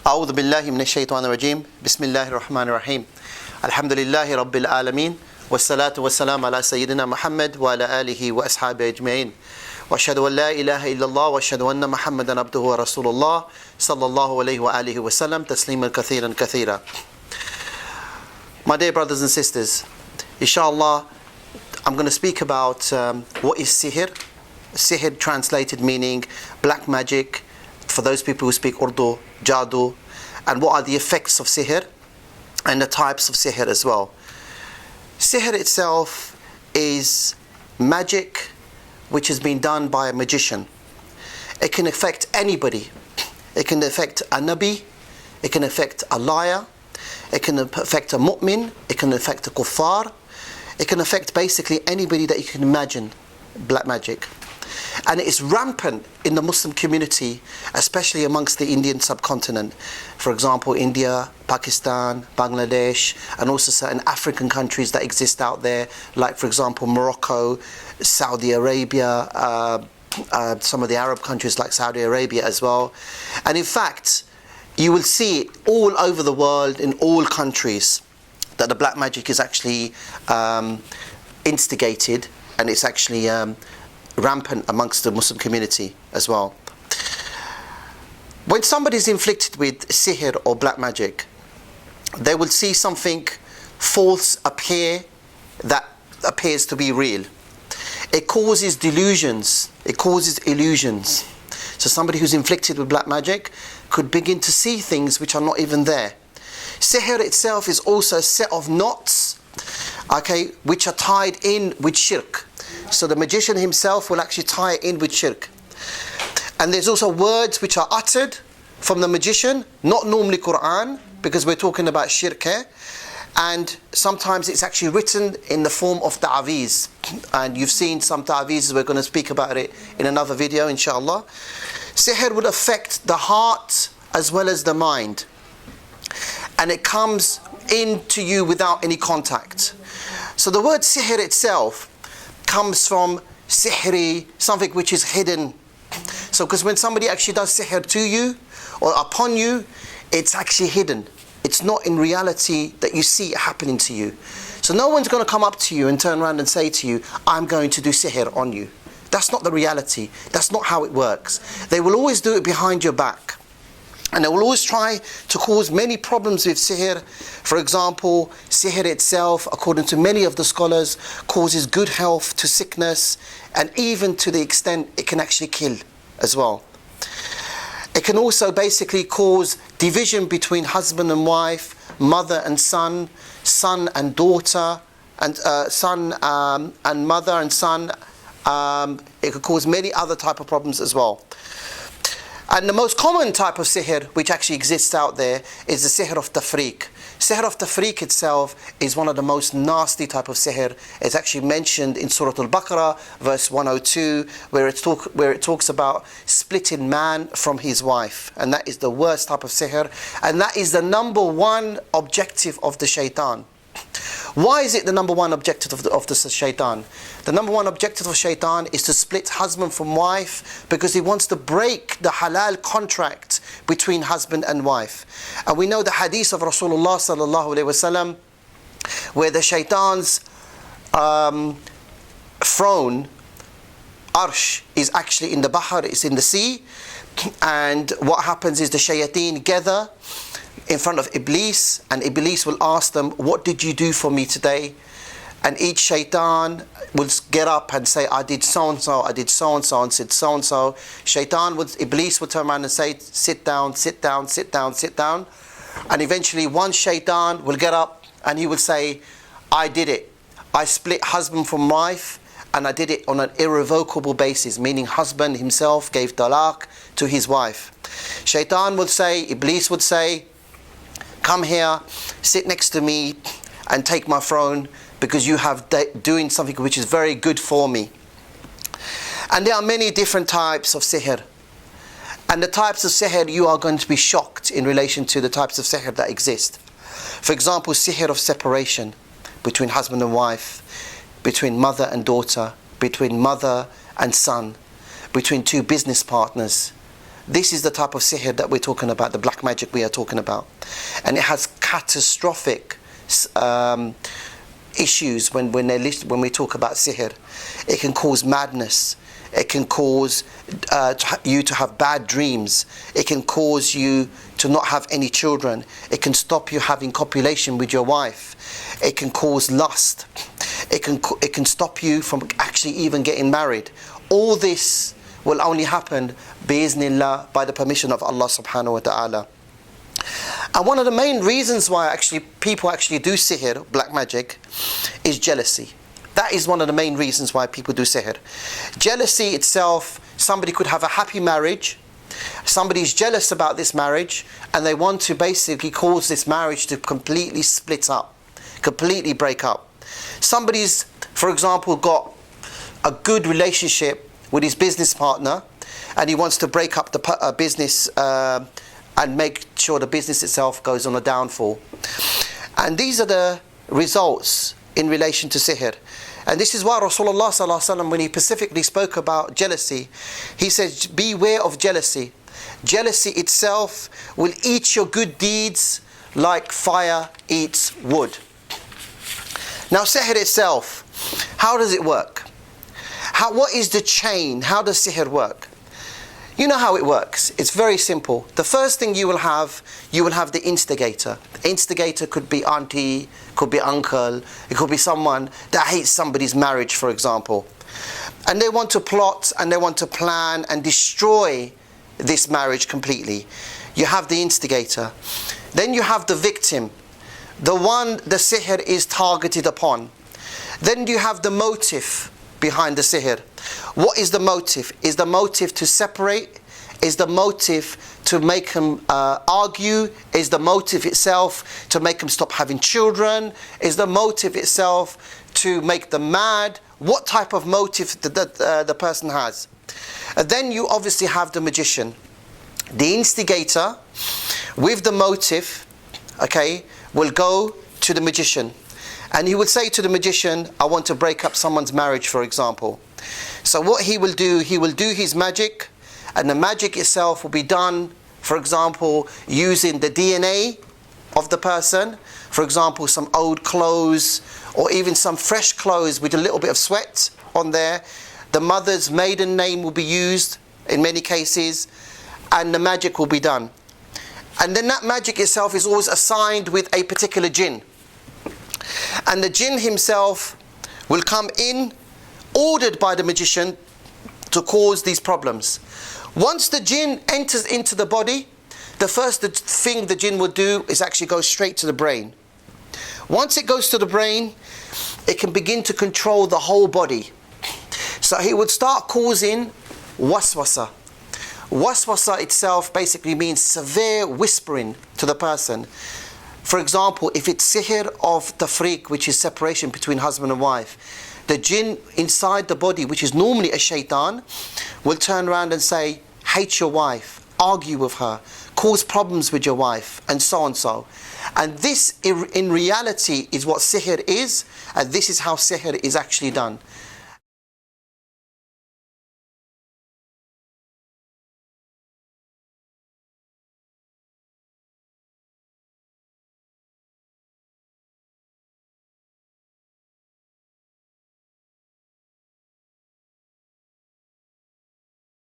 أعوذ بالله من الشيطان الرجيم بسم الله الرحمن الرحيم الحمد لله رب العالمين والصلاة والسلام على سيدنا محمد وعلى آله وأصحابه أجمعين وأشهد أن لا إله إلا الله وأشهد أن محمدا عبده ورسول الله صلى الله عليه وآله وسلم تسليما كثيرا كثيرا. My dear brothers and sisters, inshallah, I'm going to speak about what is sihr. Sihr translated meaning black magic, for those people who speak Urdu, jadoo, and what are the effects of sihr and the types of sihr as well. Sihr itself is magic which has been done by a magician. It can affect anybody. It can affect a nabi, it can affect a liar, it can affect a mu'min, it can affect a kuffar, it can affect basically anybody that you can imagine, black magic. And it is rampant in the Muslim community, especially amongst the Indian subcontinent. For example, India, Pakistan, Bangladesh, and also certain African countries that exist out there, like for example Morocco, Saudi Arabia, some of the Arab countries like Saudi Arabia as well. And in fact, you will see all over the world, in all countries, that the black magic is actually instigated, and it's actually rampant amongst the Muslim community as well. When somebody is inflicted with sihr or black magic, they will see something false appear that appears to be real. It causes delusions, it causes illusions. So somebody who's inflicted with black magic could begin to see things which are not even there. Sihr itself is also a set of knots, okay, which are tied in with shirk. So the magician himself will actually tie it in with shirk. And there's also words which are uttered from the magician, not normally Quran, because we're talking about shirk here. And sometimes it's actually written in the form of ta'aweez. And you've seen some ta'aweezes, we're going to speak about it in another video, inshallah. Sihr will affect the heart as well as the mind. And it comes into you without any contact. So the word sihr itself comes from sihri, something which is hidden. So because when somebody actually does sihr to you or upon you, it's actually hidden. It's not in reality that you see it happening to you. So no one's going to come up to you and turn around and say to you, I'm going to do sihr on you. That's not the reality. That's not how it works. They will always do it behind your back. And they will always try to cause many problems with sihr. For example, sihr itself, according to many of the scholars, causes good health to sickness, and even to the extent it can actually kill as well. It can also basically cause division between husband and wife, mother and son, son and daughter, and son and mother and son. It could cause many other type of problems as well. And the most common type of sihr which actually exists out there is the sihr of tafriq. Sihr of tafriq itself is one of the most nasty type of sihr. It's actually mentioned in Surah Al-Baqarah, verse 102, where it talks about splitting man from his wife. And that is the worst type of sihr. And that is the number one objective of the shaitan. Why is it the number one objective of the shaitan? The number one objective of shaitan is to split husband from wife, because he wants to break the halal contract between husband and wife. And we know the hadith of Rasulullah sallallahu alaihi wasallam, where the shaitan's throne, arsh, is actually in the bahar, it's in the sea. And what happens is the shayateen gather in front of Iblis, and Iblis will ask them, what did you do for me today? And each shaitan will get up and say, I did so and so, I did so and so, and said so and so. Iblis would turn around and say, sit down, sit down, sit down, sit down. And eventually one shaitan will get up and he will say, I did it. I split husband from wife, and I did it on an irrevocable basis, meaning husband himself gave talaq to his wife. Shaitan would say, Iblis would say, come here, sit next to me and take my throne, because you have doing something which is very good for me. And there are many different types of sihr. And the types of sihr, you are going to be shocked in relation to the types of sihr that exist. For example, sihr of separation between husband and wife, between mother and daughter, between mother and son, between two business partners, This is the type of sihr that we're talking about, the black magic we are talking about. And it has catastrophic issues when we talk about sihr. It can cause madness. It can cause you to have bad dreams. It can cause you to not have any children. It can stop you having copulation with your wife. It can cause lust. It can stop you from actually even getting married. All this will only happen biiznillah, by the permission of Allah subhanahu wa ta'ala. And one of the main reasons why people actually do sihr, black magic, is jealousy. That is one of the main reasons why people do sihr. Jealousy itself, somebody could have a happy marriage, somebody's jealous about this marriage, and they want to basically cause this marriage to completely split up, completely break up. Somebody's, for example, got a good relationship with his business partner, and he wants to break up the business and make sure the business itself goes on a downfall. And these are the results in relation to sihr. And this is why Rasulullah sallallahu alaihi wasallam, when he specifically spoke about jealousy, he says, beware of jealousy. Jealousy itself will eat your good deeds like fire eats wood. Now sihr itself, how does it work? What is the chain? How does sihr work? You know how it works. It's very simple. The first thing you will have the instigator. The instigator could be auntie, could be uncle, it could be someone that hates somebody's marriage, for example. And they want to plot and they want to plan and destroy this marriage completely. You have the instigator. Then you have the victim, the one the sihr is targeted upon. Then you have the motive behind the sihr. What is the motive? Is the motive to separate? Is the motive to make him argue? Is the motive itself to make him stop having children? Is the motive itself to make them mad? What type of motive the person has? And then you obviously have the magician. The instigator with the motive, okay, will go to the magician. And he would say to the magician, I want to break up someone's marriage, for example. So what he will do his magic, and the magic itself will be done, for example, using the DNA of the person. For example, some old clothes, or even some fresh clothes with a little bit of sweat on there. The mother's maiden name will be used in many cases, and the magic will be done. And then that magic itself is always assigned with a particular jinn. And the jinn himself will come in, ordered by the magician, to cause these problems. Once the jinn enters into the body, the first thing the jinn will do is actually go straight to the brain. Once it goes to the brain, it can begin to control the whole body. So he would start causing waswasa. Waswasa itself basically means severe whispering to the person. For example, if it's sihr of tafriq, which is separation between husband and wife, the jinn inside the body, which is normally a shaitan, will turn around and say, hate your wife, argue with her, cause problems with your wife, and so and so. And this in reality is what sihr is, and this is how sihr is actually done.